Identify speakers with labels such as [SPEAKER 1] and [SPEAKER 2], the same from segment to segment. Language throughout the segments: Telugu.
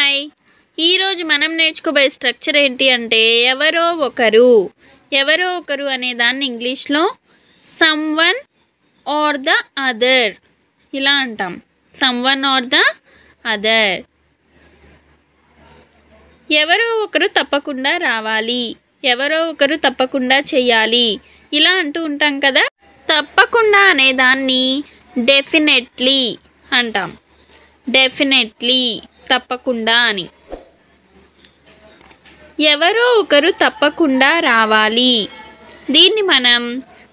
[SPEAKER 1] హాయ్ ఈరోజు మనం నేర్చుకోబోయే స్ట్రక్చర్ ఏంటి అంటే ఎవరో ఒకరు అనే దాన్ని ఇంగ్లీష్లో సమ్వన్ ఆర్ ద అదర్ ఇలా అంటాం. Someone or the other. ఎవరో ఒకరు తప్పకుండా రావాలి, ఎవరో ఒకరు తప్పకుండా చేయాలి ఇలా అంటూ ఉంటాం కదా. తప్పకుండా అనే దాన్ని డెఫినెట్లీ అంటాం. డెఫినెట్లీ తప్పకుండా అని. ఎవరో ఒకరు తప్పకుండా రావాలి, దీన్ని మనం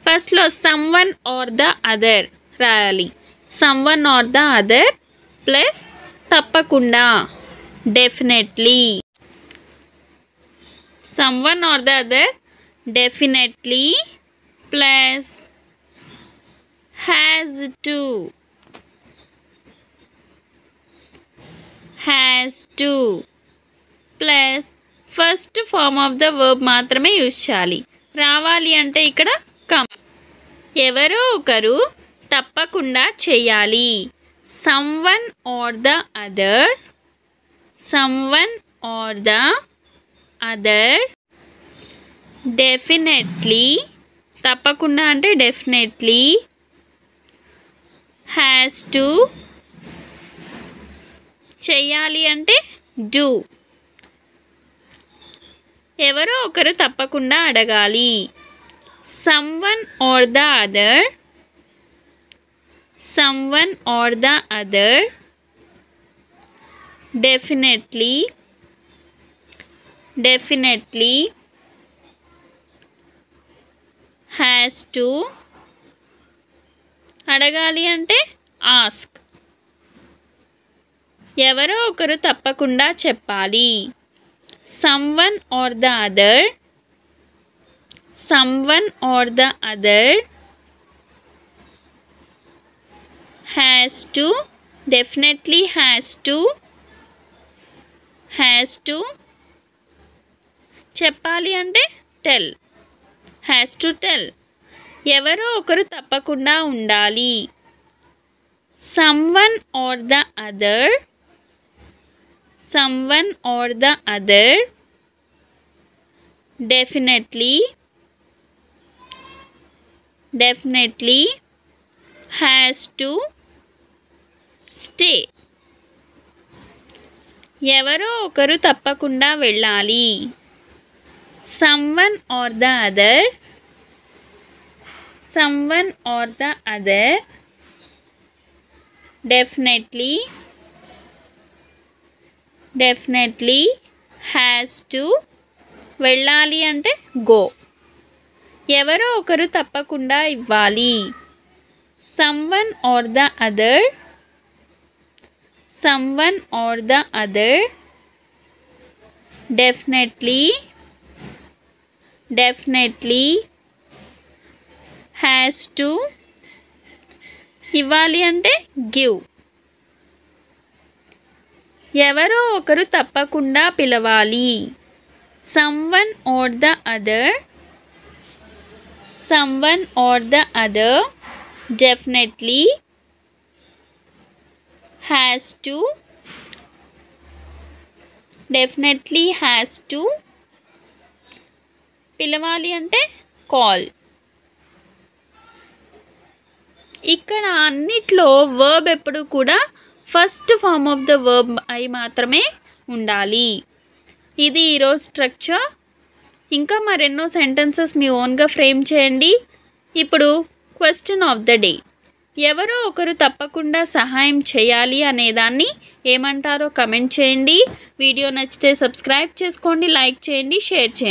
[SPEAKER 1] ఫస్ట్లో సమ్వన్ ఆర్ ద అదర్ రాయాలి. Someone or the other plus తప్పకుండా definitely. Someone or the other definitely plus has to plus first form of the verb మాత్రమే యూజ్ చేయాలి. రావాలి అంటే ఇక్కడ కమ్. ఎవరో ఒకరు తప్పకుండా చేయాలి. Someone or the other, someone or the other definitely తప్పకుండా అంటే డెఫినెట్లీ హ్యాస్ టు చెయ్యాలి అంటే డూ. ఎవరో ఒకరు తప్పకుండా అడగాలి. Someone or the other, someone or the other definitely has to అడగాలి అంటే ఆస్క్. ఎవరో ఒకరు తప్పకుండా చెప్పాలి. Someone or the other, someone or the other has to definitely has to చెప్పాలి అంటే టెల్. Has to tell. ఎవరో ఒకరు తప్పకుండా ఉండాలి. Someone or the other, someone or the other definitely has to stay. ఎవరో ఒకరు తప్పకుండా వెళ్ళాలి. someone or the other definitely has to వెళ్ళాలి అంటే గో. ఎవరో ఒకరు తప్పకుండా ఇవ్వాలి. Someone or the other definitely has to ఇవ్వాలి అంటే గివ్. ఎవరో ఒకరు తప్పకుండా పిలవాలి. Someone or the other definitely has to పిలవాలి అంటే కాల్. ఇక్కడ అన్నిట్లో వర్బ్ ఎప్పుడు కూడా first form of the verb అయి మాత్రమే ఉండాలి. ఇది ఈరోజు స్ట్రక్చర్. ఇంకా మరెన్నో సెంటెన్సెస్ మీ ఓన్గా ఫ్రేమ్ చేయండి. ఇప్పుడు క్వశ్చన్ ఆఫ్ ద డే. ఎవరో ఒకరు తప్పకుండా సహాయం చేయాలి అనేదాన్ని ఏమంటారో కమెంట్ చేయండి. వీడియో నచ్చితే సబ్స్క్రైబ్ చేసుకోండి, లైక్ చేయండి, షేర్ చేయండి.